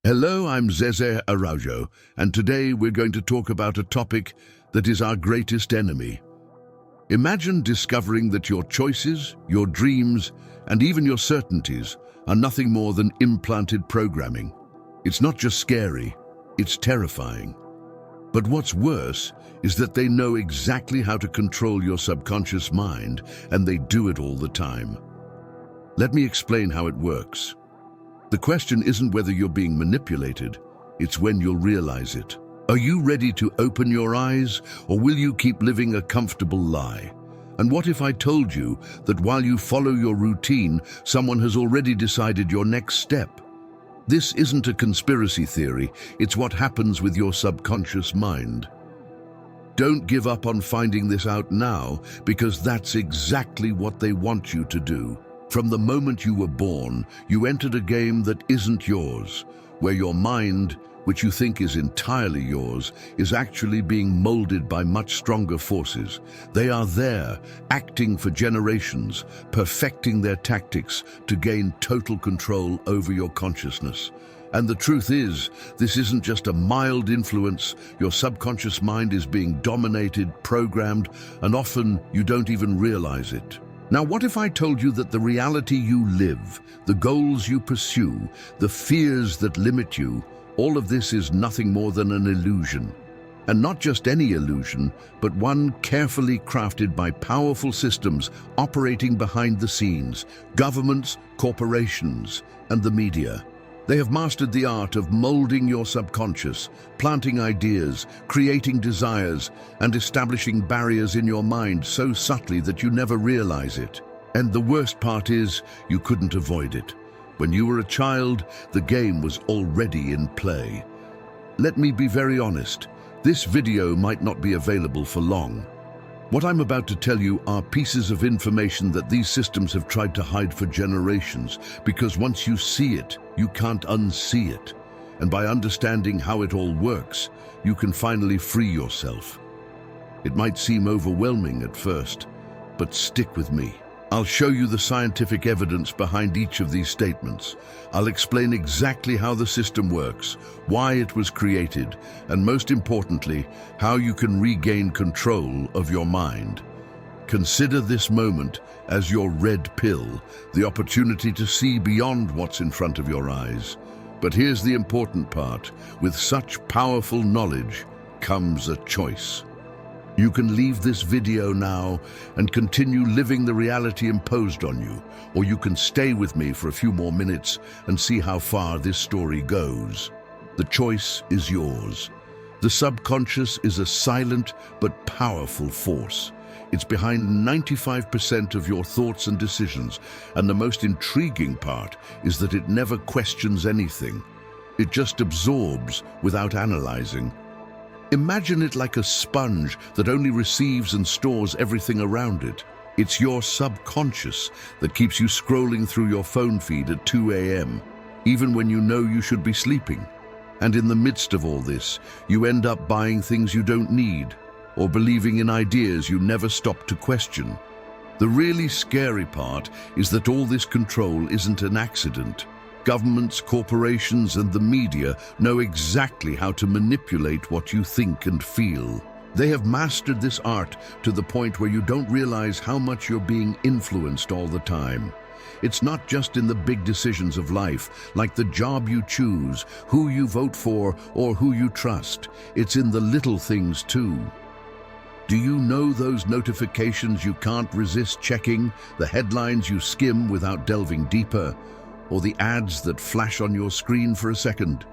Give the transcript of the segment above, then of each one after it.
Hello, I'm Zeze Araujo, and today we're going to talk about a topic that is our greatest enemy. Imagine discovering that your choices, your dreams, and even your certainties are nothing more than implanted programming. It's not just scary, it's terrifying. But what's worse is that they know exactly how to control your subconscious mind, and they do it all the time. Let me explain how it works. The question isn't whether you're being manipulated, it's when you'll realize it. Are you ready to open your eyes, or will you keep living a comfortable lie? And what if I told you that while you follow your routine, someone has already decided your next step? This isn't a conspiracy theory, it's what happens with your subconscious mind. Don't give up on finding this out now, because that's exactly what they want you to do. From the moment you were born, you entered a game that isn't yours, where your mind, which you think is entirely yours, is actually being molded by much stronger forces. They are there, acting for generations, perfecting their tactics to gain total control over your consciousness. And the truth is, this isn't just a mild influence. Your subconscious mind is being dominated, programmed, and often you don't even realize it. Now, what if I told you that the reality you live, the goals you pursue, the fears that limit you, all of this is nothing more than an illusion? And not just any illusion, but one carefully crafted by powerful systems operating behind the scenes, governments, corporations, and the media. They have mastered the art of molding your subconscious, planting ideas, creating desires, and establishing barriers in your mind so subtly that you never realize it. And the worst part is, you couldn't avoid it. When you were a child, the game was already in play. Let me be very honest, this video might not be available for long. What I'm about to tell you are pieces of information that these systems have tried to hide for generations, because once you see it, you can't unsee it. And by understanding how it all works, you can finally free yourself. It might seem overwhelming at first, but stick with me. I'll show you the scientific evidence behind each of these statements. I'll explain exactly how the system works, why it was created, and most importantly, how you can regain control of your mind. Consider this moment as your red pill, the opportunity to see beyond what's in front of your eyes. But here's the important part. With such powerful knowledge comes a choice. You can leave this video now and continue living the reality imposed on you, or you can stay with me for a few more minutes and see how far this story goes. The choice is yours. The subconscious is a silent but powerful force. It's behind 95% of your thoughts and decisions, and the most intriguing part is that it never questions anything. It just absorbs without analyzing. Imagine it like a sponge that only receives and stores everything around it. It's your subconscious that keeps you scrolling through your phone feed at 2 a.m., even when you know you should be sleeping. And in the midst of all this, you end up buying things you don't need, or believing in ideas you never stop to question. The really scary part is that all this control isn't an accident. Governments, corporations, and the media know exactly how to manipulate what you think and feel. They have mastered this art to the point where you don't realize how much you're being influenced all the time. It's not just in the big decisions of life, like the job you choose, who you vote for, or who you trust. It's in the little things too. Do you know those notifications you can't resist checking, the headlines you skim without delving deeper, or the ads that flash on your screen for a second?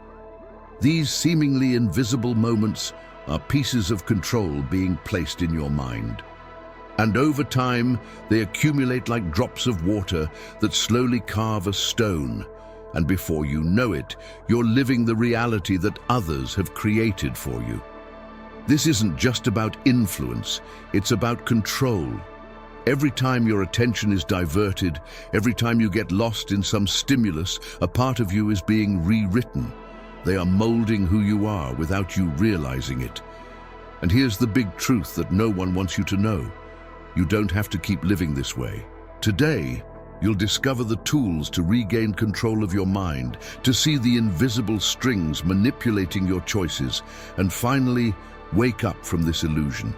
These seemingly invisible moments are pieces of control being placed in your mind. And over time, they accumulate like drops of water that slowly carve a stone. And before you know it, you're living the reality that others have created for you. This isn't just about influence, it's about control. Every time your attention is diverted, every time you get lost in some stimulus, a part of you is being rewritten. They are molding who you are without you realizing it. And here's the big truth that no one wants you to know. You don't have to keep living this way. Today, You'll discover the tools to regain control of your mind, to see the invisible strings manipulating your choices, and finally, wake up from this illusion.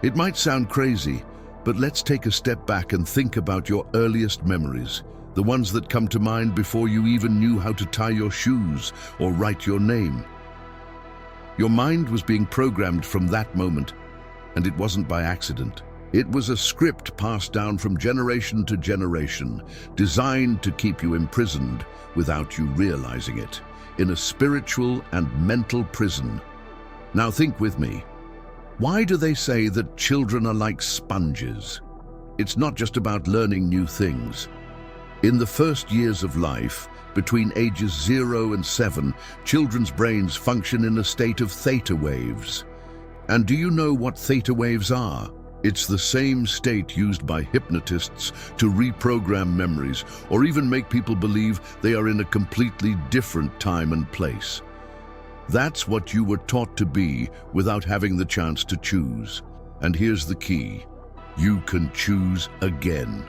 It might sound crazy, but let's take a step back and think about your earliest memories, the ones that come to mind before you even knew how to tie your shoes or write your name. Your mind was being programmed from that moment, and it wasn't by accident. It was a script passed down from generation to generation, designed to keep you imprisoned without you realizing it, in a spiritual and mental prison. Now think with me. Why do they say that children are like sponges? It's not just about learning new things. In the first years of life, between ages 0 and 7, children's brains function in a state of theta waves. And do you know what theta waves are? It's the same state used by hypnotists to reprogram memories or even make people believe they are in a completely different time and place. That's what you were taught to be without having the chance to choose. And here's the key. You can choose again.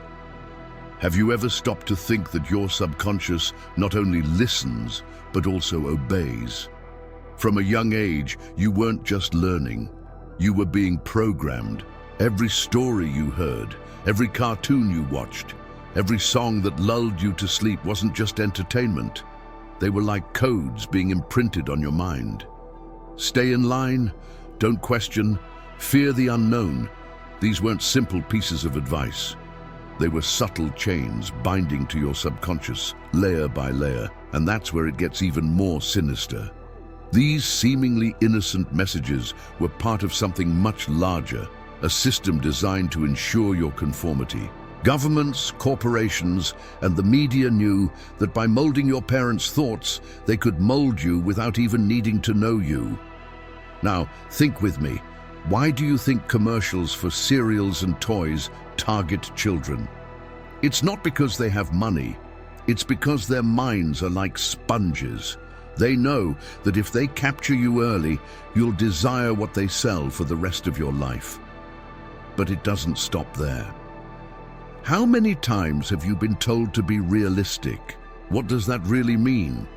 Have you ever stopped to think that your subconscious not only listens, but also obeys? From a young age, you weren't just learning. You were being programmed. Every story you heard, every cartoon you watched, every song that lulled you to sleep wasn't just entertainment. They were like codes being imprinted on your mind. Stay in line, don't question, fear the unknown. These weren't simple pieces of advice. They were subtle chains binding to your subconscious, layer by layer, and that's where it gets even more sinister. These seemingly innocent messages were part of something much larger, a system designed to ensure your conformity. Governments, corporations, and the media knew that by molding your parents' thoughts, they could mold you without even needing to know you. Now, think with me. Why do you think commercials for cereals and toys target children? It's not because they have money. It's because their minds are like sponges. They know that if they capture you early, you'll desire what they sell for the rest of your life. But it doesn't stop there. How many times have you been told to be realistic? What does that really mean?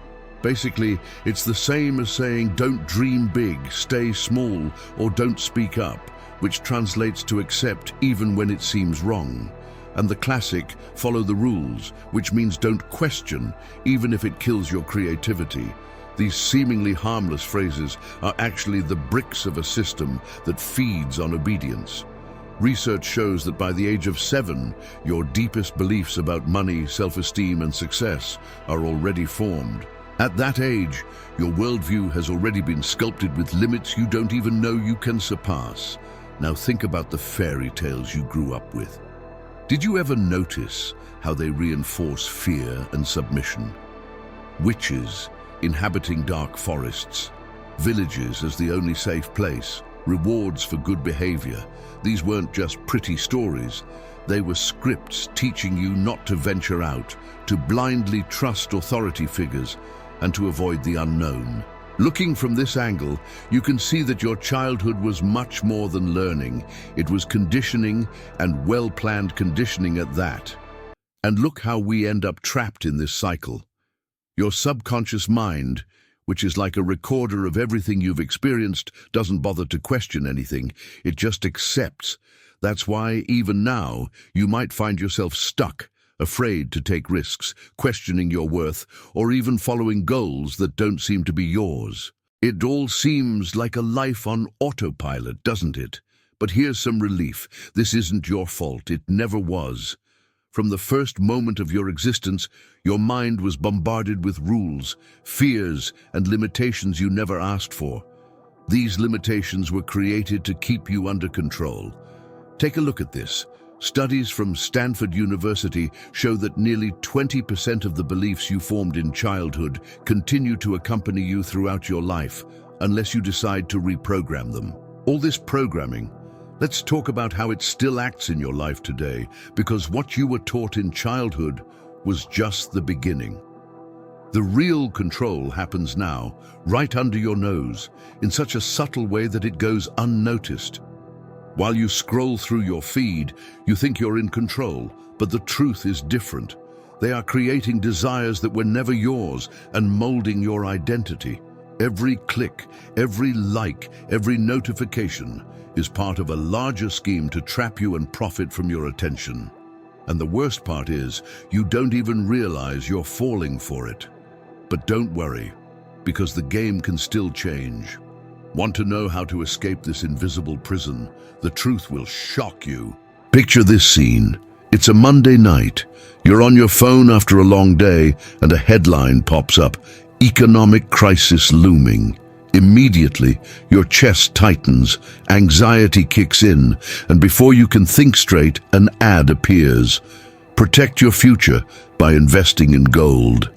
Basically, it's the same as saying don't dream big, stay small, or don't speak up, which translates to accept even when it seems wrong. And the classic, follow the rules, which means don't question, even if it kills your creativity. These seemingly harmless phrases are actually the bricks of a system that feeds on obedience. Research shows that by the age of 7, your deepest beliefs about money, self-esteem, and success are already formed. At that age, your worldview has already been sculpted with limits you don't even know you can surpass. Now think about the fairy tales you grew up with. Did you ever notice how they reinforce fear and submission? Witches inhabiting dark forests, villages as the only safe place, rewards for good behavior. These weren't just pretty stories. They were scripts teaching you not to venture out, to blindly trust authority figures, and to avoid the unknown. Looking from this angle, you can see that your childhood was much more than learning. It was conditioning, and well-planned conditioning at that. And look how we end up trapped in this cycle. Your subconscious mind, which is like a recorder of everything you've experienced, doesn't bother to question anything. It just accepts. That's why, even now, you might find yourself stuck, afraid to take risks, questioning your worth, or even following goals that don't seem to be yours. It all seems like a life on autopilot, doesn't it? But here's some relief. This isn't your fault. It never was. From the first moment of your existence, your mind was bombarded with rules, fears, and limitations you never asked for. These limitations were created to keep you under control. Take a look at this. Studies from Stanford University show that nearly 20% of the beliefs you formed in childhood continue to accompany you throughout your life, unless you decide to reprogram them. All this programming, let's talk about how it still acts in your life today, because what you were taught in childhood was just the beginning. The real control happens now, right under your nose, in such a subtle way that it goes unnoticed. While you scroll through your feed, you think you're in control, but the truth is different. They are creating desires that were never yours and molding your identity. Every click, every like, every notification is part of a larger scheme to trap you and profit from your attention. And the worst part is, you don't even realize you're falling for it. But don't worry, because the game can still change. Want to know how to escape this invisible prison? The truth will shock you. Picture this scene. It's a Monday night. You're on your phone after a long day, and a headline pops up: "Economic crisis looming." Immediately, your chest tightens, anxiety kicks in, and before you can think straight, an ad appears. Protect your future by investing in gold.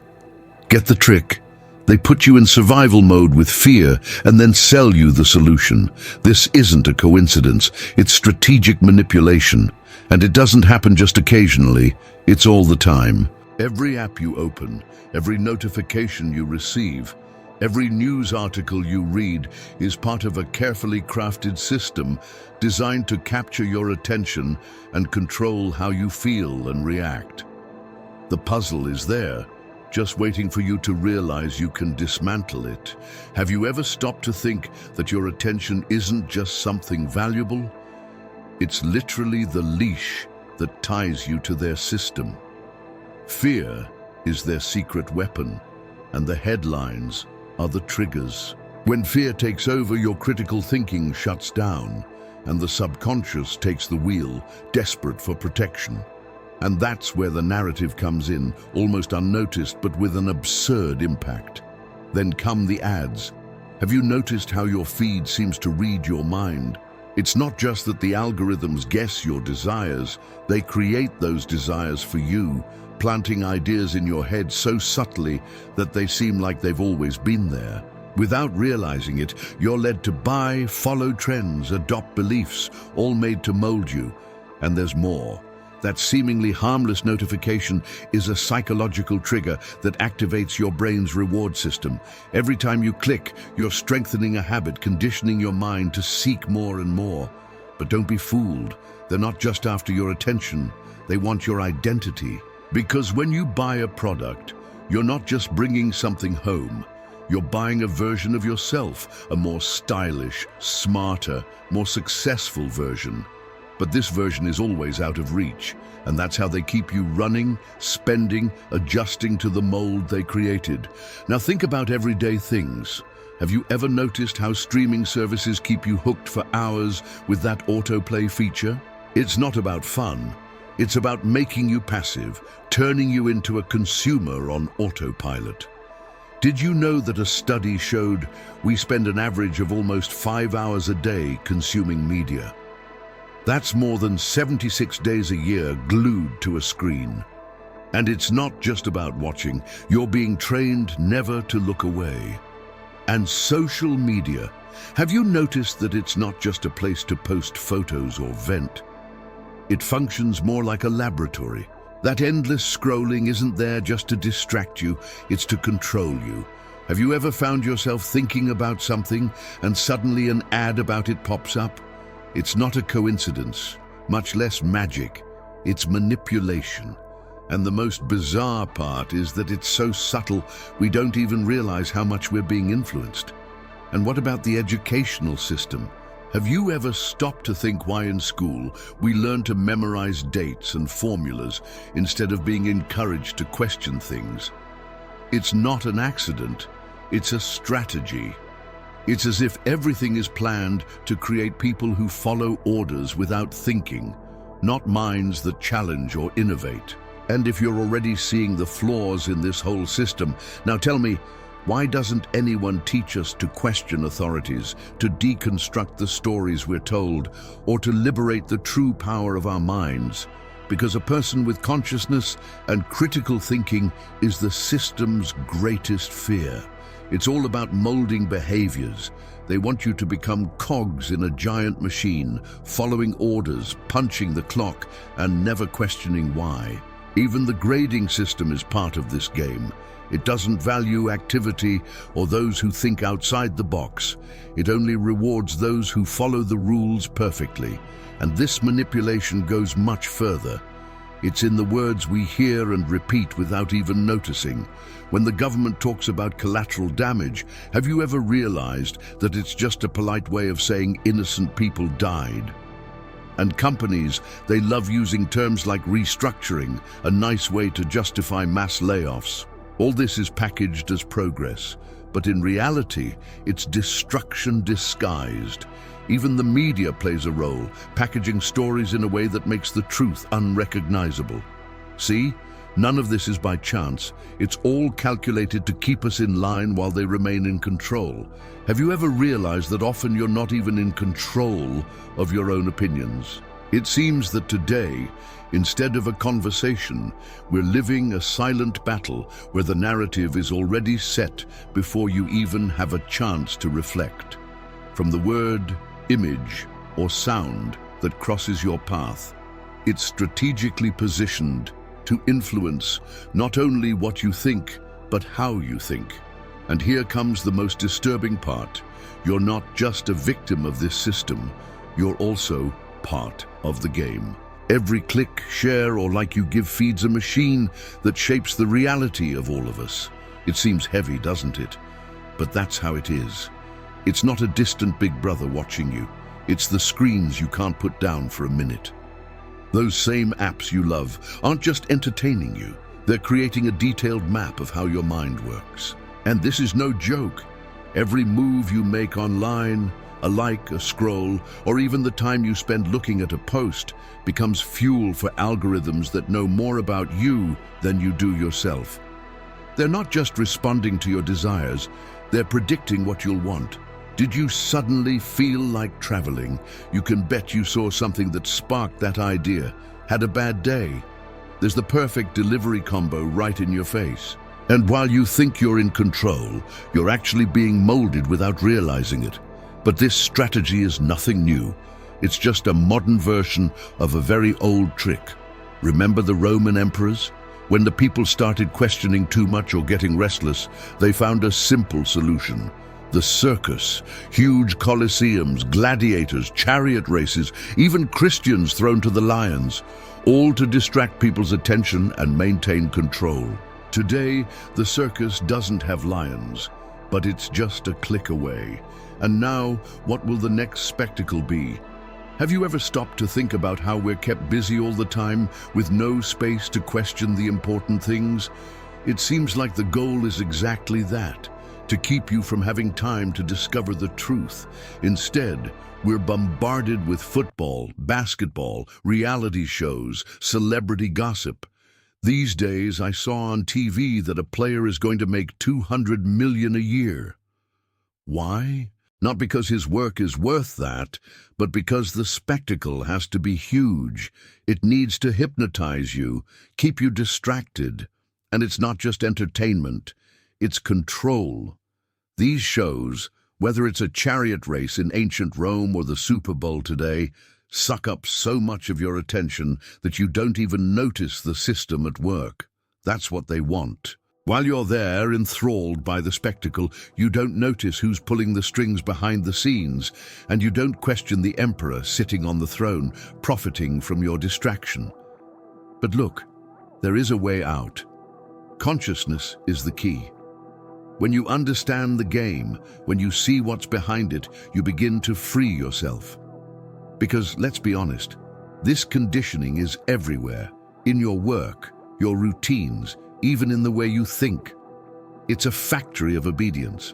Get the trick? They put you in survival mode with fear and then sell you the solution. This isn't a coincidence, it's strategic manipulation. And it doesn't happen just occasionally, it's all the time. Every app you open, every notification you receive, every news article you read is part of a carefully crafted system designed to capture your attention and control how you feel and react. The puzzle is there, just waiting for you to realize you can dismantle it. Have you ever stopped to think that your attention isn't just something valuable? It's literally the leash that ties you to their system. Fear is their secret weapon, and the headlines are the triggers. When fear takes over, your critical thinking shuts down, and the subconscious takes the wheel, desperate for protection. And that's where the narrative comes in, almost unnoticed, but with an absurd impact. Then come the ads. Have you noticed how your feed seems to read your mind? It's not just that the algorithms guess your desires, they create those desires for you, planting ideas in your head so subtly that they seem like they've always been there. Without realizing it, you're led to buy, follow trends, adopt beliefs, all made to mold you. And there's more. That seemingly harmless notification is a psychological trigger that activates your brain's reward system. Every time you click, you're strengthening a habit, conditioning your mind to seek more and more. But don't be fooled. They're not just after your attention. They want your identity. Because when you buy a product, you're not just bringing something home. You're buying a version of yourself, a more stylish, smarter, more successful version. But this version is always out of reach, and that's how they keep you running, spending, adjusting to the mold they created. Now think about everyday things. Have you ever noticed how streaming services keep you hooked for hours with that autoplay feature? It's not about fun. It's about making you passive, turning you into a consumer on autopilot. Did you know that a study showed we spend an average of almost 5 hours a day consuming media? That's more than 76 days a year glued to a screen. And it's not just about watching. You're being trained never to look away. And social media. Have you noticed that it's not just a place to post photos or vent? It functions more like a laboratory. That endless scrolling isn't there just to distract you, it's to control you. Have you ever found yourself thinking about something and suddenly an ad about it pops up? It's not a coincidence, much less magic. It's manipulation. And the most bizarre part is that it's so subtle we don't even realize how much we're being influenced. And what about the educational system? Have you ever stopped to think why in school we learn to memorize dates and formulas instead of being encouraged to question things? It's not an accident, it's a strategy. It's as if everything is planned to create people who follow orders without thinking, not minds that challenge or innovate. And if you're already seeing the flaws in this whole system, now tell me, why doesn't anyone teach us to question authorities, to deconstruct the stories we're told, or to liberate the true power of our minds? Because a person with consciousness and critical thinking is the system's greatest fear. It's all about molding behaviors. They want you to become cogs in a giant machine, following orders, punching the clock, and never questioning why. Even the grading system is part of this game. It doesn't value activity or those who think outside the box. It only rewards those who follow the rules perfectly. And this manipulation goes much further. It's in the words we hear and repeat without even noticing. When the government talks about collateral damage, have you ever realized that it's just a polite way of saying innocent people died? And companies, they love using terms like restructuring, a nice way to justify mass layoffs. All this is packaged as progress, but in reality, it's destruction disguised. Even the media plays a role, packaging stories in a way that makes the truth unrecognizable. See? None of this is by chance. It's all calculated to keep us in line while they remain in control. Have you ever realized that often you're not even in control of your own opinions? It seems that today, instead of a conversation, we're living a silent battle where the narrative is already set before you even have a chance to reflect. From the word, image, or sound that crosses your path, it's strategically positioned to influence not only what you think, but how you think. And here comes the most disturbing part. You're not just a victim of this system, you're also part of the game. Every click, share, or like you give feeds a machine that shapes the reality of all of us. It seems heavy, doesn't it? But that's how it is. It's not a distant big brother watching you. It's the screens you can't put down for a minute. Those same apps you love aren't just entertaining you. They're creating a detailed map of how your mind works. And this is no joke. Every move you make online, a like, a scroll, or even the time you spend looking at a post becomes fuel for algorithms that know more about you than you do yourself. They're not just responding to your desires, they're predicting what you'll want. Did you suddenly feel like traveling? You can bet you saw something that sparked that idea. Had a bad day? There's the perfect delivery combo right in your face. And while you think you're in control, you're actually being molded without realizing it. But this strategy is nothing new. It's just a modern version of a very old trick. Remember the Roman emperors? When the people started questioning too much or getting restless, they found a simple solution. The circus, huge colosseums, gladiators, chariot races, even Christians thrown to the lions, all to distract people's attention and maintain control. Today, the circus doesn't have lions, but it's just a click away. And now, what will the next spectacle be? Have you ever stopped to think about how we're kept busy all the time with no space to question the important things? It seems like the goal is exactly that. To keep you from having time to discover the truth. Instead, we're bombarded with football, basketball, reality shows, celebrity gossip. These days, I saw on TV that a player is going to make $200 million a year. Why? Not because his work is worth that, but because the spectacle has to be huge. It needs to hypnotize you, keep you distracted. And it's not just entertainment, it's control. These shows, whether it's a chariot race in ancient Rome or the Super Bowl today, suck up so much of your attention that you don't even notice the system at work. That's what they want. While you're there, enthralled by the spectacle, you don't notice who's pulling the strings behind the scenes, and you don't question the emperor sitting on the throne, profiting from your distraction. But look, there is a way out. Consciousness is the key. When you understand the game, when you see what's behind it, you begin to free yourself. Because, let's be honest, this conditioning is everywhere, in your work, your routines, even in the way you think. It's a factory of obedience.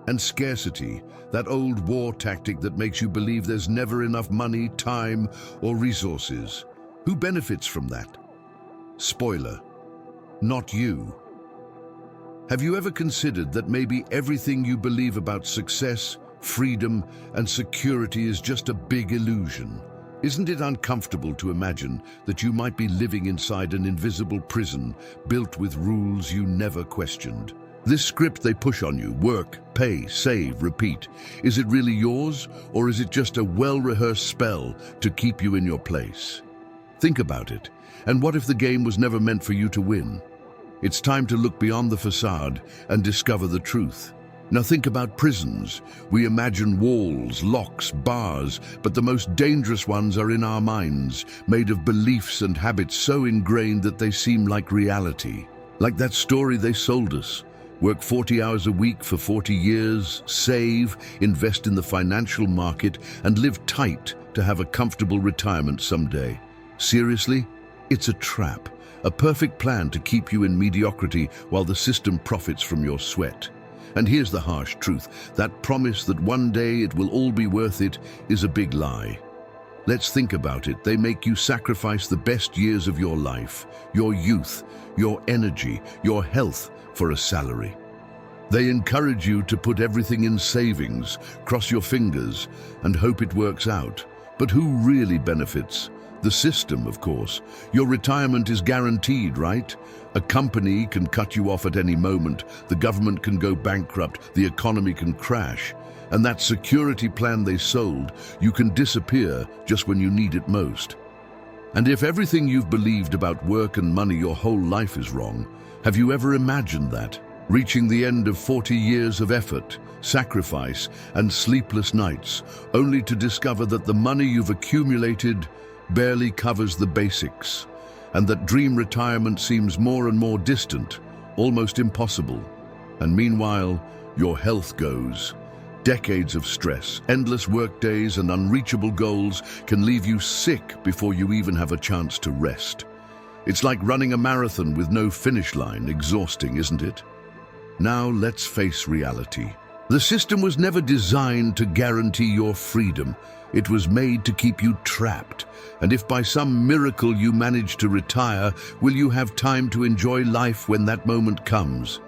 And scarcity, that old war tactic that makes you believe there's never enough money, time, or resources. Who benefits from that? Spoiler, not you. Have you ever considered that maybe everything you believe about success, freedom, and security is just a big illusion? Isn't it uncomfortable to imagine that you might be living inside an invisible prison built with rules you never questioned? This script they push on you, work, pay, save, repeat, is it really yours, or is it just a well-rehearsed spell to keep you in your place? Think about it. And what if the game was never meant for you to win? It's time to look beyond the facade and discover the truth. Now think about prisons. We imagine walls, locks, bars, but the most dangerous ones are in our minds, made of beliefs and habits so ingrained that they seem like reality. Like that story they sold us. Work 40 hours a week for 40 years, save, invest in the financial market, and live tight to have a comfortable retirement someday. Seriously? It's a trap. A perfect plan to keep you in mediocrity while the system profits from your sweat. And here's the harsh truth. That promise that one day it will all be worth it is a big lie. Let's think about it. They make you sacrifice the best years of your life, your youth, your energy, your health for a salary. They encourage you to put everything in savings, cross your fingers, and hope it works out. But who really benefits? The system, of course. Your retirement is guaranteed, right? A company can cut you off at any moment, the government can go bankrupt, the economy can crash. And that security plan they sold, you can disappear just when you need it most. And if everything you've believed about work and money your whole life is wrong, have you ever imagined that? Reaching the end of 40 years of effort, sacrifice, and sleepless nights, only to discover that the money you've accumulated barely covers the basics, and that dream retirement seems more and more distant, almost impossible. And meanwhile, your health goes. Decades of stress, endless workdays, and unreachable goals can leave you sick before you even have a chance to rest. It's like running a marathon with no finish line, exhausting, isn't it? Now let's face reality. The system was never designed to guarantee your freedom. It was made to keep you trapped. And if by some miracle you manage to retire, will you have time to enjoy life when that moment comes?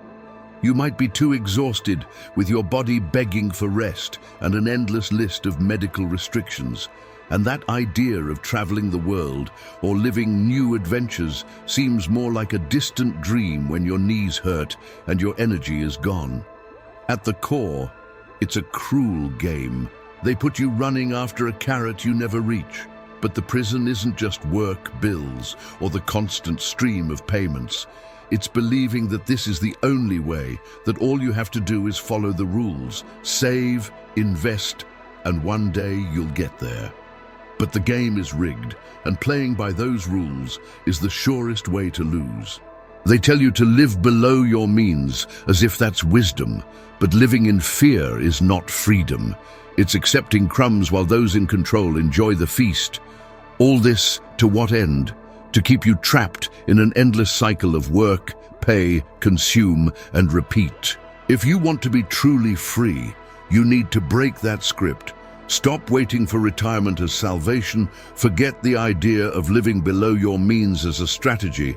You might be too exhausted, with your body begging for rest and an endless list of medical restrictions. And that idea of traveling the world or living new adventures seems more like a distant dream when your knees hurt and your energy is gone. At the core, it's a cruel game. They put you running after a carrot you never reach. But the prison isn't just work, bills, or the constant stream of payments. It's believing that this is the only way, that all you have to do is follow the rules, save, invest, and one day you'll get there. But the game is rigged, and playing by those rules is the surest way to lose. They tell you to live below your means, as if that's wisdom, but living in fear is not freedom. It's accepting crumbs while those in control enjoy the feast. All this to what end? To keep you trapped in an endless cycle of work, pay, consume, and repeat. If you want to be truly free, you need to break that script. Stop waiting for retirement as salvation, forget the idea of living below your means as a strategy,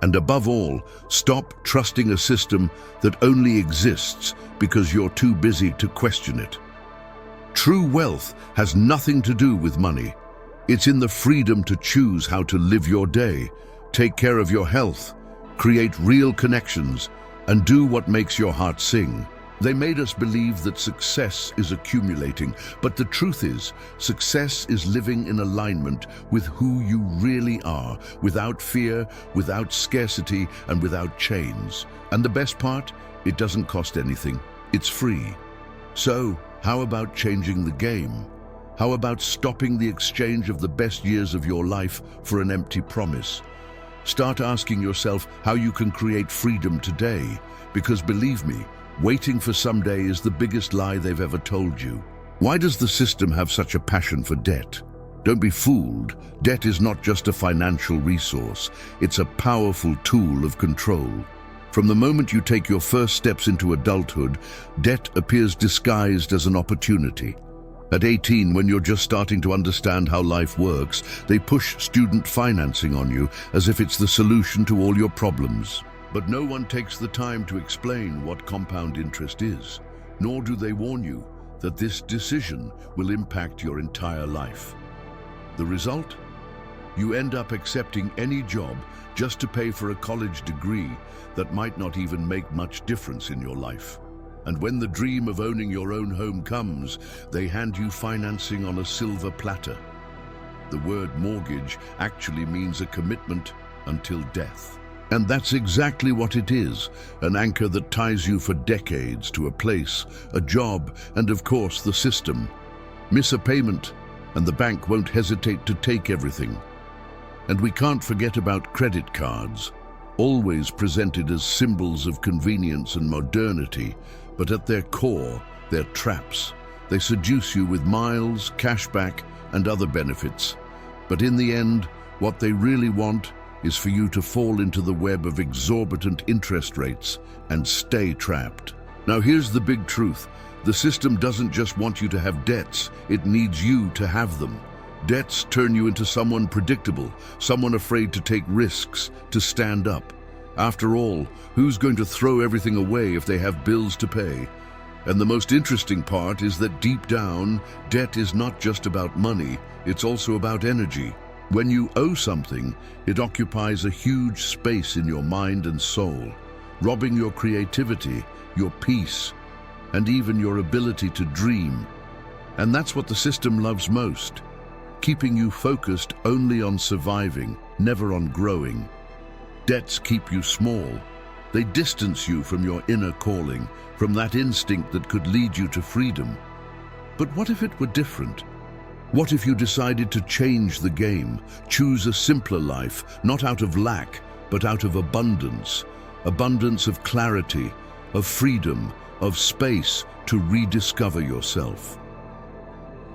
and above all, stop trusting a system that only exists because you're too busy to question it. True wealth has nothing to do with money. It's in the freedom to choose how to live your day, take care of your health, create real connections, and do what makes your heart sing. They made us believe that success is accumulating, but the truth is, success is living in alignment with who you really are, without fear, without scarcity, and without chains. And the best part? It doesn't cost anything. It's free. So, how about changing the game? How about stopping the exchange of the best years of your life for an empty promise? Start asking yourself how you can create freedom today, because believe me, waiting for someday is the biggest lie they've ever told you. Why does the system have such a passion for debt? Don't be fooled. Debt is not just a financial resource. It's a powerful tool of control. From the moment you take your first steps into adulthood, debt appears disguised as an opportunity. At 18, when you're just starting to understand how life works, they push student financing on you as if it's the solution to all your problems. But no one takes the time to explain what compound interest is, nor do they warn you that this decision will impact your entire life. The result? You end up accepting any job just to pay for a college degree that might not even make much difference in your life. And when the dream of owning your own home comes, they hand you financing on a silver platter. The word mortgage actually means a commitment until death. And that's exactly what it is, an anchor that ties you for decades to a place, a job, and of course the system. Miss a payment, and the bank won't hesitate to take everything. And we can't forget about credit cards, always presented as symbols of convenience and modernity, but at their core, they're traps. They seduce you with miles, cashback, and other benefits. But in the end, what they really want is for you to fall into the web of exorbitant interest rates and stay trapped. Now here's the big truth. The system doesn't just want you to have debts, it needs you to have them. Debts turn you into someone predictable, someone afraid to take risks, to stand up. After all, who's going to throw everything away if they have bills to pay? And the most interesting part is that deep down, debt is not just about money, it's also about energy. When you owe something, it occupies a huge space in your mind and soul, robbing your creativity, your peace, and even your ability to dream. And that's what the system loves most, keeping you focused only on surviving, never on growing. Debts keep you small. They distance you from your inner calling, from that instinct that could lead you to freedom. But what if it were different? What if you decided to change the game, choose a simpler life, not out of lack, but out of abundance? Abundance of clarity, of freedom, of space to rediscover yourself.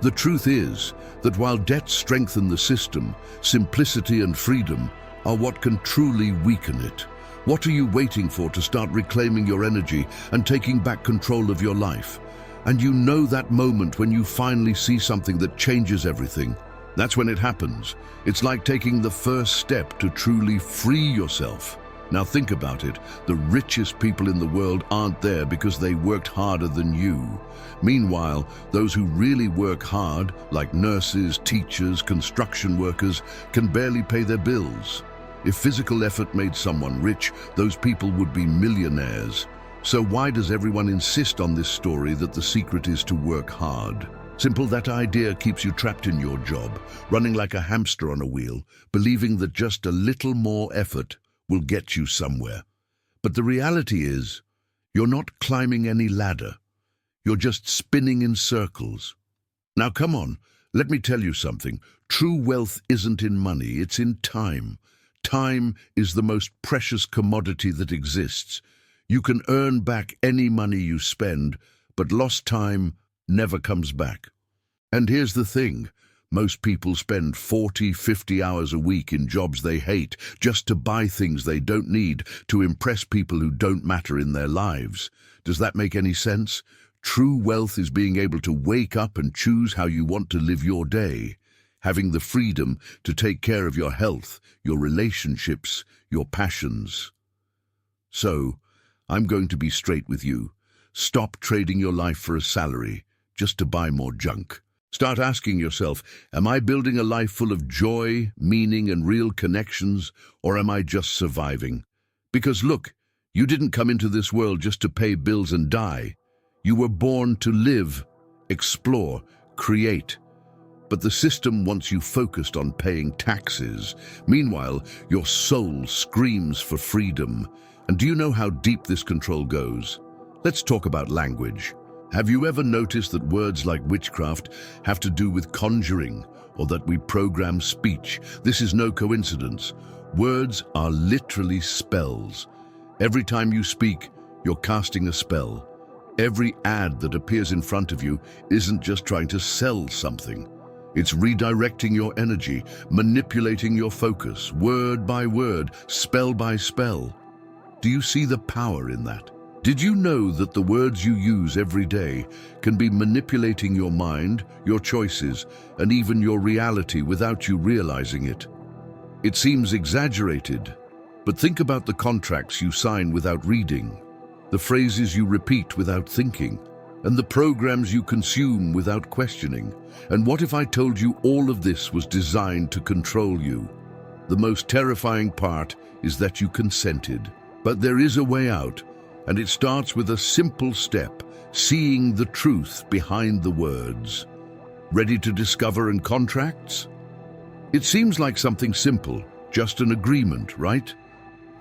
The truth is that while debts strengthen the system, simplicity and freedom are what can truly weaken it. What are you waiting for to start reclaiming your energy and taking back control of your life? And you know that moment when you finally see something that changes everything. That's when it happens. It's like taking the first step to truly free yourself. Now think about it. The richest people in the world aren't there because they worked harder than you. Meanwhile, those who really work hard, like nurses, teachers, construction workers, can barely pay their bills. If physical effort made someone rich, those people would be millionaires. So why does everyone insist on this story that the secret is to work hard? Simple, that idea keeps you trapped in your job, running like a hamster on a wheel, believing that just a little more effort will get you somewhere. But the reality is, you're not climbing any ladder. You're just spinning in circles. Now come on, let me tell you something. True wealth isn't in money, it's in time. Time is the most precious commodity that exists. You can earn back any money you spend, but lost time never comes back. And here's the thing. Most people spend 40, 50 hours a week in jobs they hate just to buy things they don't need, to impress people who don't matter in their lives. Does that make any sense? True wealth is being able to wake up and choose how you want to live your day, having the freedom to take care of your health, your relationships, your passions. So, I'm going to be straight with you. Stop trading your life for a salary just to buy more junk. Start asking yourself, am I building a life full of joy, meaning, and real connections, or am I just surviving? Because look, you didn't come into this world just to pay bills and die. You were born to live, explore, create. But the system wants you focused on paying taxes. Meanwhile, your soul screams for freedom. And do you know how deep this control goes? Let's talk about language. Have you ever noticed that words like witchcraft have to do with conjuring, or that we program speech? This is no coincidence. Words are literally spells. Every time you speak, you're casting a spell. Every ad that appears in front of you isn't just trying to sell something. It's redirecting your energy, manipulating your focus, word by word, spell by spell. Do you see the power in that? Did you know that the words you use every day can be manipulating your mind, your choices, and even your reality without you realizing it? It seems exaggerated, but think about the contracts you sign without reading, the phrases you repeat without thinking, and the programs you consume without questioning. And what if I told you all of this was designed to control you? The most terrifying part is that you consented. But there is a way out, and it starts with a simple step, seeing the truth behind the words. Ready to discover and contracts? It seems like something simple, just an agreement, right?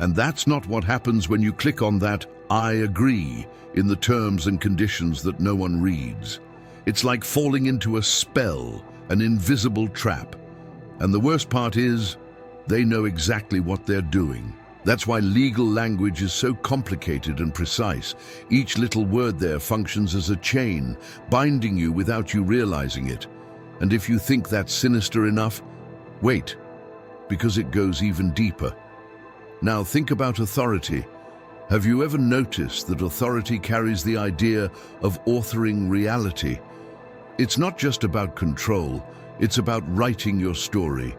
And that's not what happens when you click on that "I agree" in the terms and conditions that no one reads. It's like falling into a spell, an invisible trap. And the worst part is, they know exactly what they're doing. That's why legal language is so complicated and precise. Each little word there functions as a chain, binding you without you realizing it. And if you think that's sinister enough, wait, because it goes even deeper. Now think about authority. Have you ever noticed that authority carries the idea of authoring reality? It's not just about control, it's about writing your story.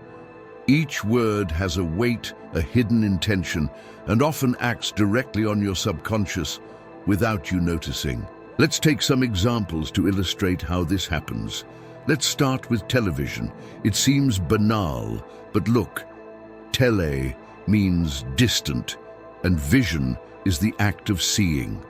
Each word has a weight, a hidden intention, and often acts directly on your subconscious without you noticing. Let's take some examples to illustrate how this happens. Let's start with television. It seems banal, but look, tele means distant, and vision is the act of seeing.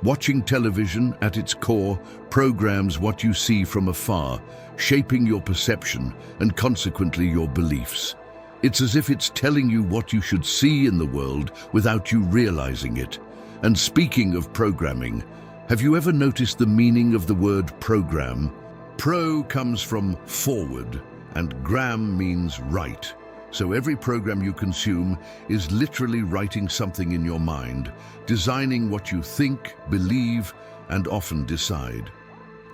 Watching television, at its core, programs what you see from afar, shaping your perception and consequently your beliefs. It's as if it's telling you what you should see in the world without you realizing it. And speaking of programming, have you ever noticed the meaning of the word program? Pro comes from forward, and gram means write. So every program you consume is literally writing something in your mind, designing what you think, believe, and often decide.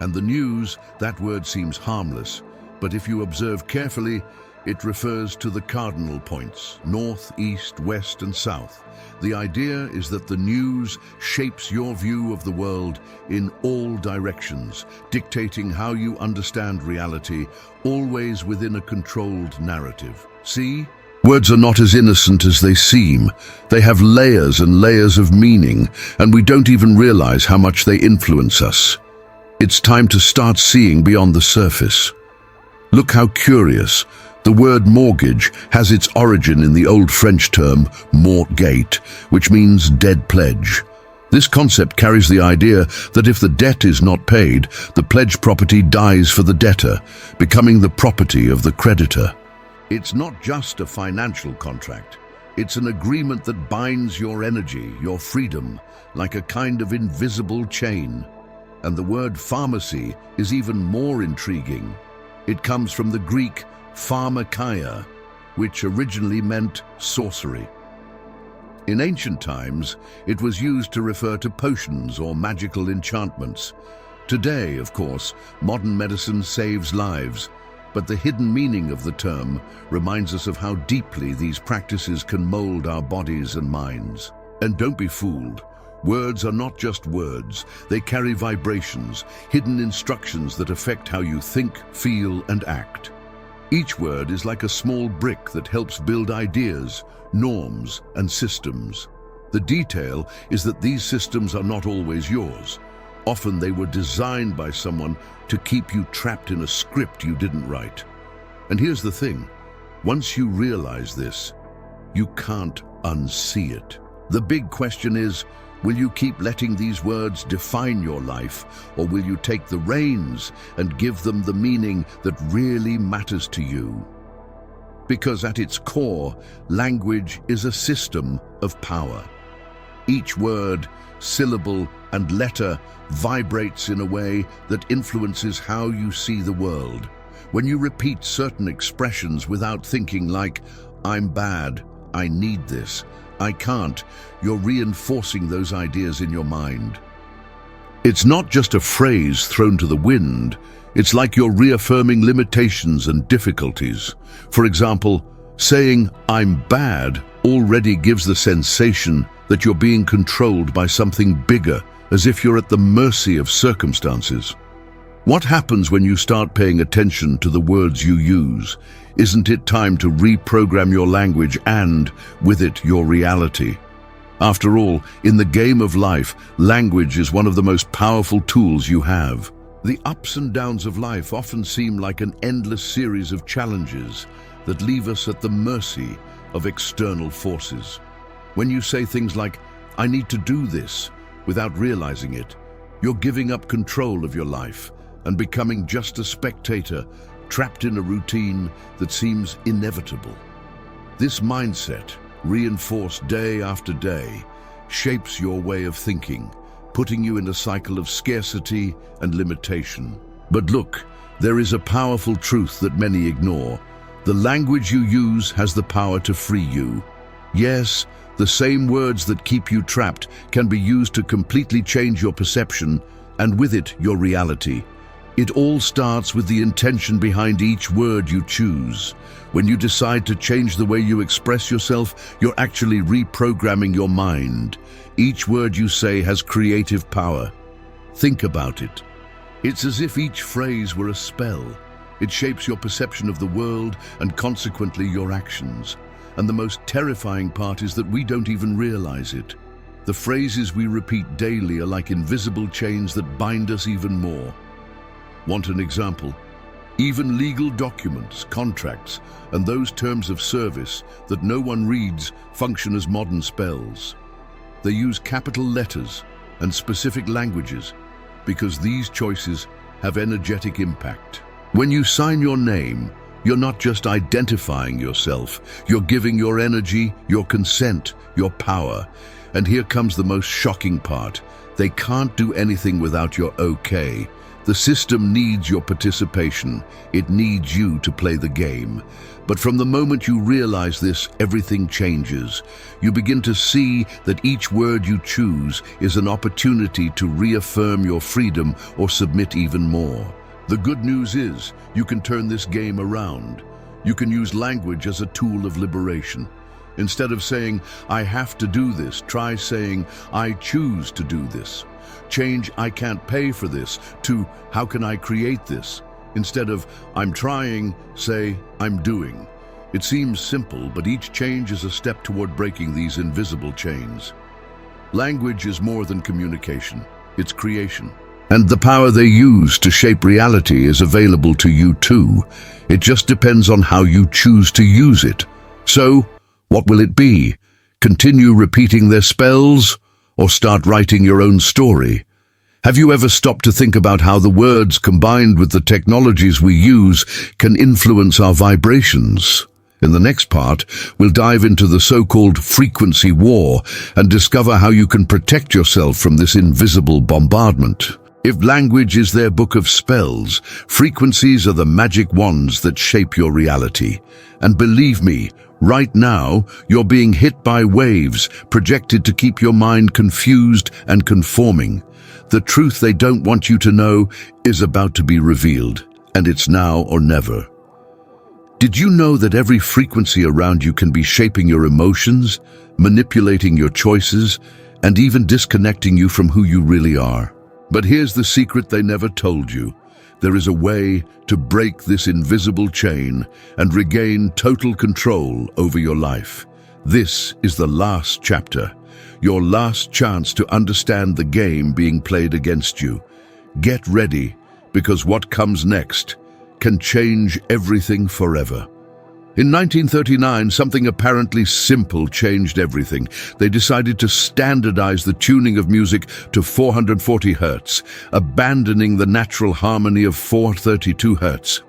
And the news, that word seems harmless, but if you observe carefully, it refers to the cardinal points, north, east, west, and south. The idea is that the news shapes your view of the world in all directions, dictating how you understand reality, always within a controlled narrative. See? Words are not as innocent as they seem. They have layers and layers of meaning, and we don't even realize how much they influence us. It's time to start seeing beyond the surface. Look how curious. The word mortgage has its origin in the old French term mortgate, which means dead pledge. This concept carries the idea that if the debt is not paid, the pledged property dies for the debtor, becoming the property of the creditor. It's not just a financial contract. It's an agreement that binds your energy, your freedom, like a kind of invisible chain. And the word pharmacy is even more intriguing. It comes from the Greek pharmakeia, which originally meant sorcery. In ancient times, it was used to refer to potions or magical enchantments. Today, of course, modern medicine saves lives, but the hidden meaning of the term reminds us of how deeply these practices can mold our bodies and minds. And don't be fooled. Words are not just words. They carry vibrations, hidden instructions that affect how you think, feel, and act. Each word is like a small brick that helps build ideas, norms, and systems. The detail is that these systems are not always yours. Often they were designed by someone to keep you trapped in a script you didn't write. And here's the thing, once you realize this, you can't unsee it. The big question is, will you keep letting these words define your life, or will you take the reins and give them the meaning that really matters to you? Because at its core, language is a system of power. Each word, syllable, and letter vibrates in a way that influences how you see the world. When you repeat certain expressions without thinking, like, "I'm bad, I need this, I can't," you're reinforcing those ideas in your mind. It's not just a phrase thrown to the wind. It's like you're reaffirming limitations and difficulties. For example, saying, "I'm bad," already gives the sensation that you're being controlled by something bigger, as if you're at the mercy of circumstances. What happens when you start paying attention to the words you use? Isn't it time to reprogram your language and, with it, your reality? After all, in the game of life, language is one of the most powerful tools you have. The ups and downs of life often seem like an endless series of challenges that leave us at the mercy of external forces. When you say things like, "I need to do this," without realizing it, you're giving up control of your life and becoming just a spectator, trapped in a routine that seems inevitable. This mindset, reinforced day after day, shapes your way of thinking, putting you in a cycle of scarcity and limitation. But look, there is a powerful truth that many ignore. The language you use has the power to free you. Yes, the same words that keep you trapped can be used to completely change your perception, and with it, your reality. It all starts with the intention behind each word you choose. When you decide to change the way you express yourself, you're actually reprogramming your mind. Each word you say has creative power. Think about it. It's as if each phrase were a spell. It shapes your perception of the world and consequently your actions. And the most terrifying part is that we don't even realize it. The phrases we repeat daily are like invisible chains that bind us even more. Want an example? Even legal documents, contracts, and those terms of service that no one reads function as modern spells. They use capital letters and specific languages because these choices have energetic impact. When you sign your name, you're not just identifying yourself, you're giving your energy, your consent, your power. And here comes the most shocking part. They can't do anything without your okay. The system needs your participation. It needs you to play the game. But from the moment you realize this, everything changes. You begin to see that each word you choose is an opportunity to reaffirm your freedom or submit even more. The good news is, you can turn this game around. You can use language as a tool of liberation. Instead of saying, I have to do this, try saying, I choose to do this. Change, I can't pay for this, to, how can I create this? Instead of, I'm trying, say, I'm doing. It seems simple, but each change is a step toward breaking these invisible chains. Language is more than communication, it's creation. And the power they use to shape reality is available to you too. It just depends on how you choose to use it. So, what will it be? Continue repeating their spells, or start writing your own story? Have you ever stopped to think about how the words combined with the technologies we use can influence our vibrations? In the next part, we'll dive into the so-called frequency war and discover how you can protect yourself from this invisible bombardment. If language is their book of spells, frequencies are the magic wands that shape your reality. And believe me, right now, you're being hit by waves projected to keep your mind confused and conforming. The truth they don't want you to know is about to be revealed, and it's now or never. Did you know that every frequency around you can be shaping your emotions, manipulating your choices, and even disconnecting you from who you really are? But here's the secret they never told you. There is a way to break this invisible chain and regain total control over your life. This is the last chapter, your last chance to understand the game being played against you. Get ready, because what comes next can change everything forever. In 1939, something apparently simple changed everything. They decided to standardize the tuning of music to 440 Hz, abandoning the natural harmony of 432 Hz.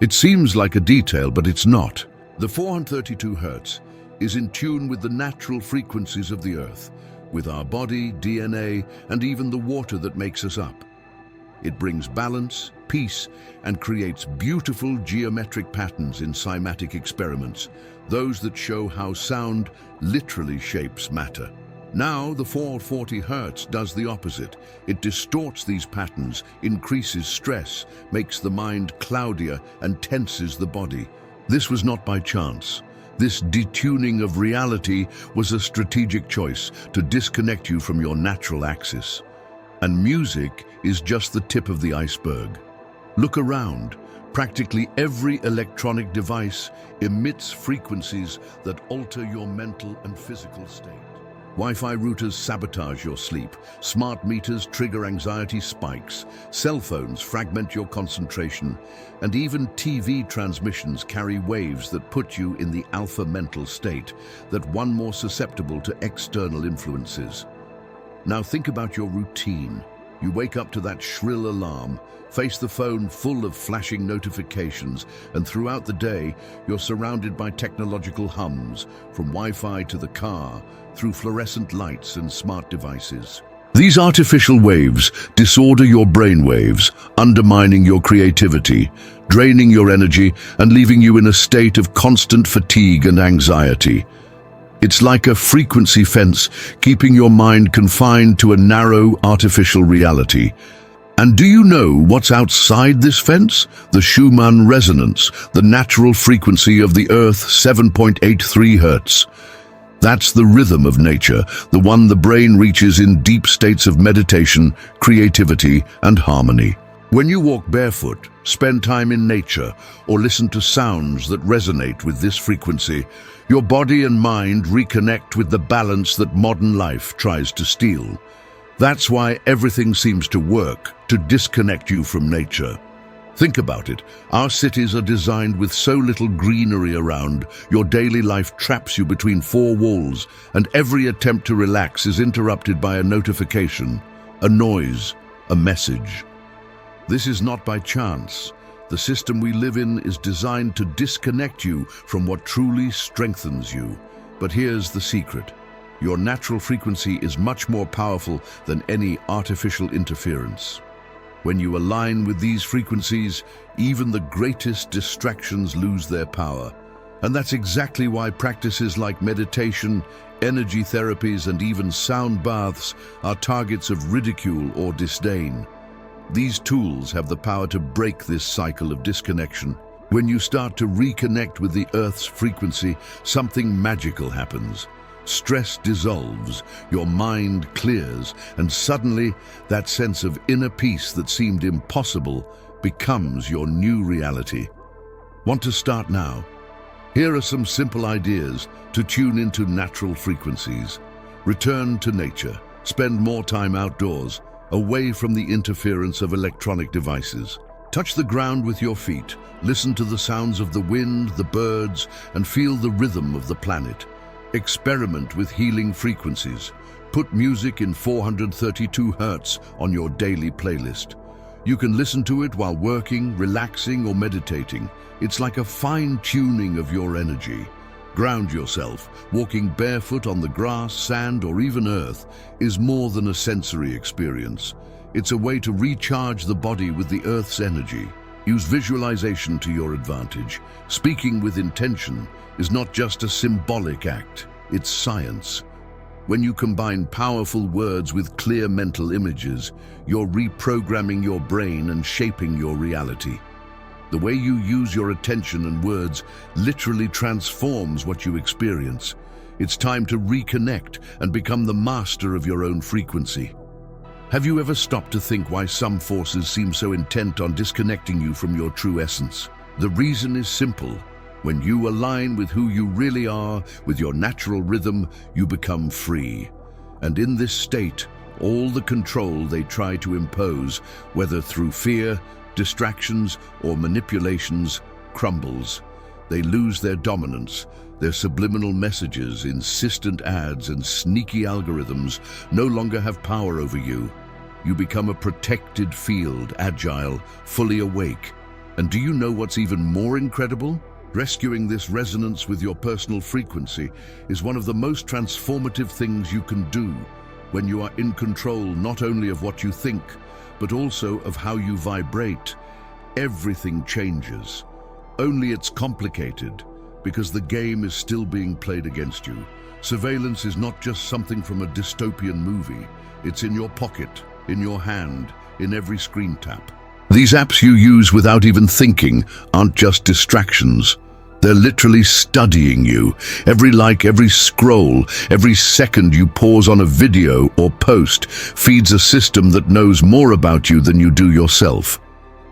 It seems like a detail, but it's not. The 432 Hz is in tune with the natural frequencies of the Earth, with our body, DNA, and even the water that makes us up. It brings balance, peace, and creates beautiful geometric patterns in cymatic experiments, those that show how sound literally shapes matter. Now, the 440 Hz does the opposite. It distorts these patterns, increases stress, makes the mind cloudier, and tenses the body. This was not by chance. This detuning of reality was a strategic choice to disconnect you from your natural axis. And music is just the tip of the iceberg. Look around. Practically every electronic device emits frequencies that alter your mental and physical state. Wi-Fi routers sabotage your sleep. Smart meters trigger anxiety spikes. Cell phones fragment your concentration. And even TV transmissions carry waves that put you in the alpha mental state, that one more susceptible to external influences. Now think about your routine. You wake up to that shrill alarm, face the phone full of flashing notifications, and throughout the day, you're surrounded by technological hums, from Wi-Fi to the car, through fluorescent lights and smart devices. These artificial waves disorder your brain waves, undermining your creativity, draining your energy, and leaving you in a state of constant fatigue and anxiety. It's like a frequency fence, keeping your mind confined to a narrow, artificial reality. And do you know what's outside this fence? The Schumann resonance, the natural frequency of the Earth, 7.83 Hertz. That's the rhythm of nature, the one the brain reaches in deep states of meditation, creativity, and harmony. When you walk barefoot, spend time in nature, or listen to sounds that resonate with this frequency, your body and mind reconnect with the balance that modern life tries to steal. That's why everything seems to work to disconnect you from nature. Think about it. Our cities are designed with so little greenery around. Your daily life traps you between four walls, and every attempt to relax is interrupted by a notification, a noise, a message. This is not by chance. The system we live in is designed to disconnect you from what truly strengthens you. But here's the secret. Your natural frequency is much more powerful than any artificial interference. When you align with these frequencies, even the greatest distractions lose their power. And that's exactly why practices like meditation, energy therapies, and even sound baths are targets of ridicule or disdain. These tools have the power to break this cycle of disconnection. When you start to reconnect with the Earth's frequency, something magical happens. Stress dissolves, your mind clears, and suddenly that sense of inner peace that seemed impossible becomes your new reality. Want to start now? Here are some simple ideas to tune into natural frequencies. Return to nature. Spend more time outdoors, away from the interference of electronic devices. Touch the ground with your feet. Listen to the sounds of the wind, the birds, and feel the rhythm of the planet. Experiment with healing frequencies. Put music in 432 Hertz on your daily playlist. You can listen to it while working, relaxing, or meditating. It's like a fine-tuning of your energy. Ground yourself. Walking barefoot on the grass, sand, or even earth is more than a sensory experience. It's a way to recharge the body with the Earth's energy. Use visualization to your advantage. Speaking with intention is not just a symbolic act, it's science. When you combine powerful words with clear mental images, you're reprogramming your brain and shaping your reality. The way you use your attention and words literally transforms what you experience. It's time to reconnect and become the master of your own frequency. Have you ever stopped to think why some forces seem so intent on disconnecting you from your true essence? The reason is simple. When you align with who you really are, with your natural rhythm, you become free. And in this state, all the control they try to impose, whether through fear, distractions, or manipulations, crumbles. They lose their dominance. Their subliminal messages, insistent ads, and sneaky algorithms no longer have power over you. You become a protected field, agile, fully awake. And do you know what's even more incredible? Rescuing this resonance with your personal frequency is one of the most transformative things you can do when you are in control not only of what you think, but also of how you vibrate. Everything changes. Only it's complicated because the game is still being played against you. Surveillance is not just something from a dystopian movie. It's in your pocket, in your hand, in every screen tap. These apps you use without even thinking aren't just distractions. They're literally studying you. Every like, every scroll, every second you pause on a video or post feeds a system that knows more about you than you do yourself.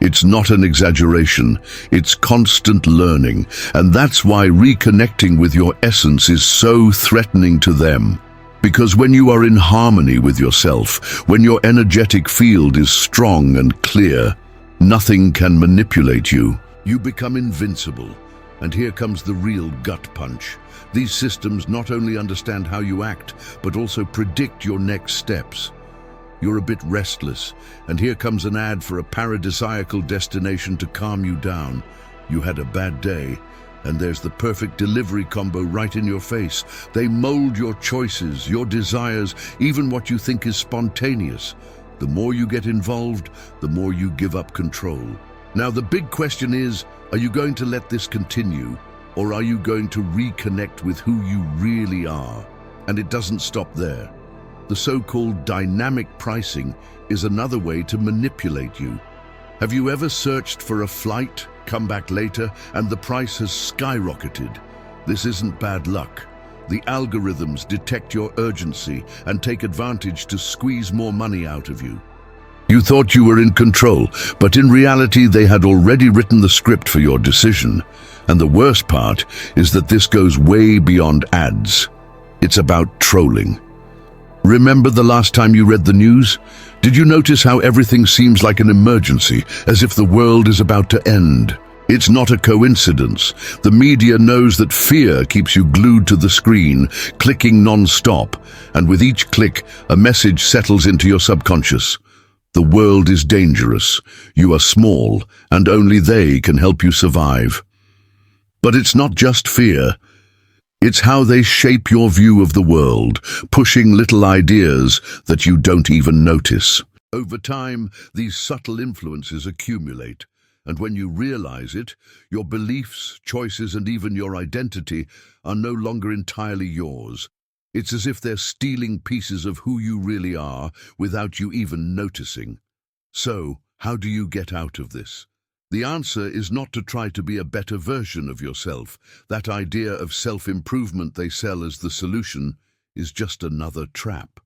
It's not an exaggeration, it's constant learning, and that's why reconnecting with your essence is so threatening to them. Because when you are in harmony with yourself, when your energetic field is strong and clear, nothing can manipulate you. You become invincible. And here comes the real gut punch. These systems not only understand how you act, but also predict your next steps. You're a bit restless, and here comes an ad for a paradisiacal destination to calm you down. You had a bad day, and there's the perfect delivery combo right in your face. They mold your choices, your desires, even what you think is spontaneous. The more you get involved, the more you give up control. Now, the big question is, are you going to let this continue, or are you going to reconnect with who you really are? And it doesn't stop there. The so-called dynamic pricing is another way to manipulate you. Have you ever searched for a flight, come back later, and the price has skyrocketed? This isn't bad luck. The algorithms detect your urgency and take advantage to squeeze more money out of you. You thought you were in control, but in reality they had already written the script for your decision. And the worst part is that this goes way beyond ads. It's about trolling. Remember the last time you read the news? Did you notice how everything seems like an emergency, as if the world is about to end? It's not a coincidence. The media knows that fear keeps you glued to the screen, clicking non-stop, and with each click, a message settles into your subconscious. The world is dangerous. You are small, and only they can help you survive. But it's not just fear. It's how they shape your view of the world, pushing little ideas that you don't even notice. Over time, these subtle influences accumulate, and when you realize it, your beliefs, choices, and even your identity are no longer entirely yours. It's as if they're stealing pieces of who you really are without you even noticing. So, how do you get out of this? The answer is not to try to be a better version of yourself. That idea of self-improvement they sell as the solution is just another trap.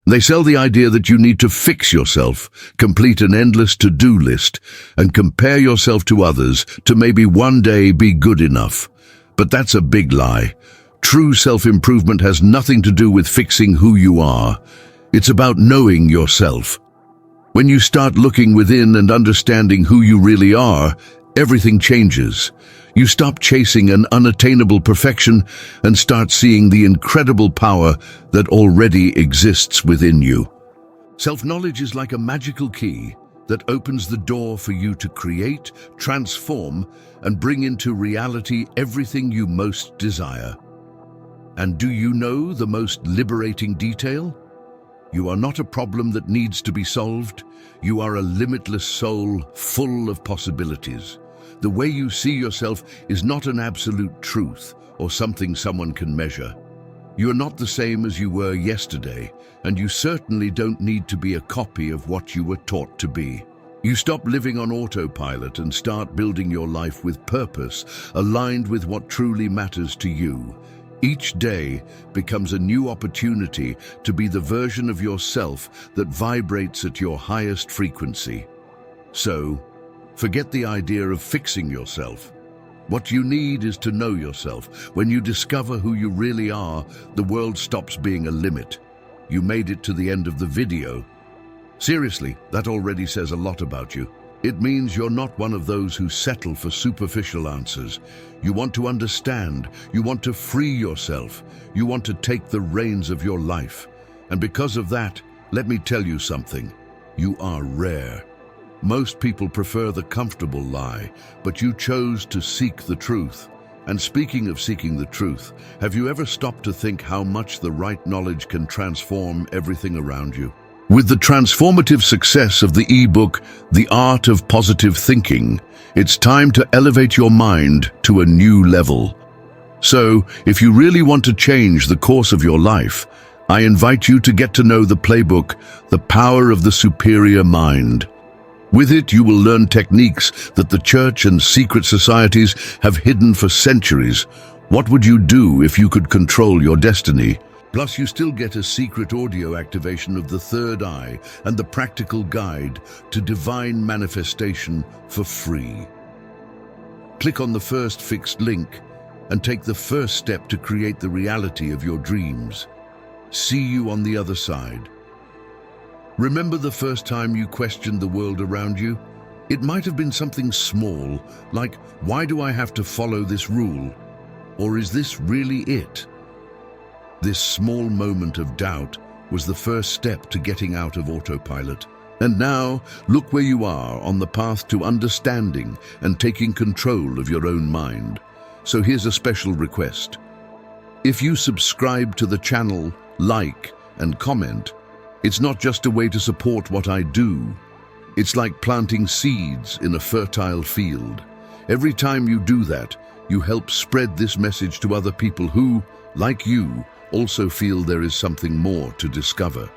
They sell the idea that you need to fix yourself, complete an endless to-do list, and compare yourself to others to maybe one day be good enough. But that's a big lie. True self-improvement has nothing to do with fixing who you are. It's about knowing yourself. When you start looking within and understanding who you really are, everything changes. You stop chasing an unattainable perfection and start seeing the incredible power that already exists within you. Self-knowledge is like a magical key that opens the door for you to create, transform, and bring into reality everything you most desire. And do you know the most liberating detail? You are not a problem that needs to be solved. You are a limitless soul full of possibilities. The way you see yourself is not an absolute truth or something someone can measure. You are not the same as you were yesterday, and you certainly don't need to be a copy of what you were taught to be. You stop living on autopilot and start building your life with purpose, aligned with what truly matters to you. Each day becomes a new opportunity to be the version of yourself that vibrates at your highest frequency. So, forget the idea of fixing yourself. What you need is to know yourself. When you discover who you really are, the world stops being a limit. You made it to the end of the video. Seriously, that already says a lot about you. It means you're not one of those who settle for superficial answers. You want to understand, you want to free yourself, you want to take the reins of your life. And because of that, let me tell you something. You are rare. Most people prefer the comfortable lie, but you chose to seek the truth. And speaking of seeking the truth, have you ever stopped to think how much the right knowledge can transform everything around you? With the transformative success of the ebook, The Art of Positive Thinking, it's time to elevate your mind to a new level. So, if you really want to change the course of your life, I invite you to get to know the playbook, The Power of the Superior Mind. With it, you will learn techniques that the church and secret societies have hidden for centuries. What would you do if you could control your destiny? Plus, you still get a secret audio activation of the third eye and the practical guide to divine manifestation for free. Click on the first fixed link and take the first step to create the reality of your dreams. See you on the other side. Remember the first time you questioned the world around you? It might have been something small, like, why do I have to follow this rule? Or is this really it? This small moment of doubt was the first step to getting out of autopilot. And now, look where you are on the path to understanding and taking control of your own mind. So here's a special request. If you subscribe to the channel, like, and comment, it's not just a way to support what I do. It's like planting seeds in a fertile field. Every time you do that, you help spread this message to other people who, like you, also feel there is something more to discover.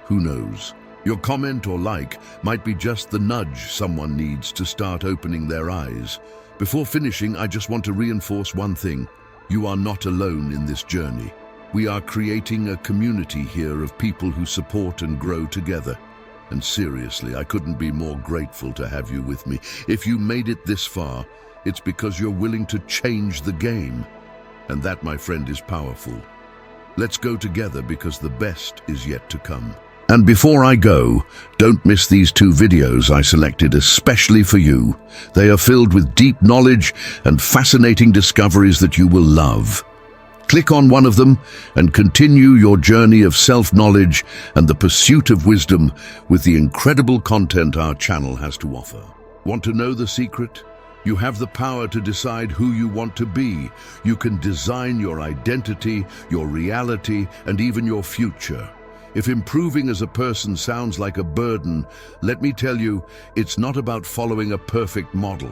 Who knows? Your comment or like might be just the nudge someone needs to start opening their eyes. Before finishing, I just want to reinforce one thing. You are not alone in this journey. We are creating a community here of people who support and grow together. And seriously, I couldn't be more grateful to have you with me. If you made it this far, it's because you're willing to change the game. And that, my friend, is powerful. Let's go together because the best is yet to come. And before I go, don't miss these 2 videos I selected especially for you. They are filled with deep knowledge and fascinating discoveries that you will love. Click on one of them and continue your journey of self-knowledge and the pursuit of wisdom with the incredible content our channel has to offer. Want to know the secret? You have the power to decide who you want to be. You can design your identity, your reality, and even your future. If improving as a person sounds like a burden, let me tell you, it's not about following a perfect model.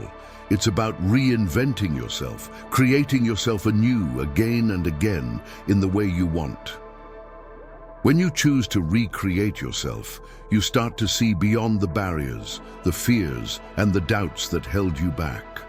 It's about reinventing yourself, creating yourself anew again and again in the way you want. When you choose to recreate yourself, you start to see beyond the barriers, the fears, and the doubts that held you back.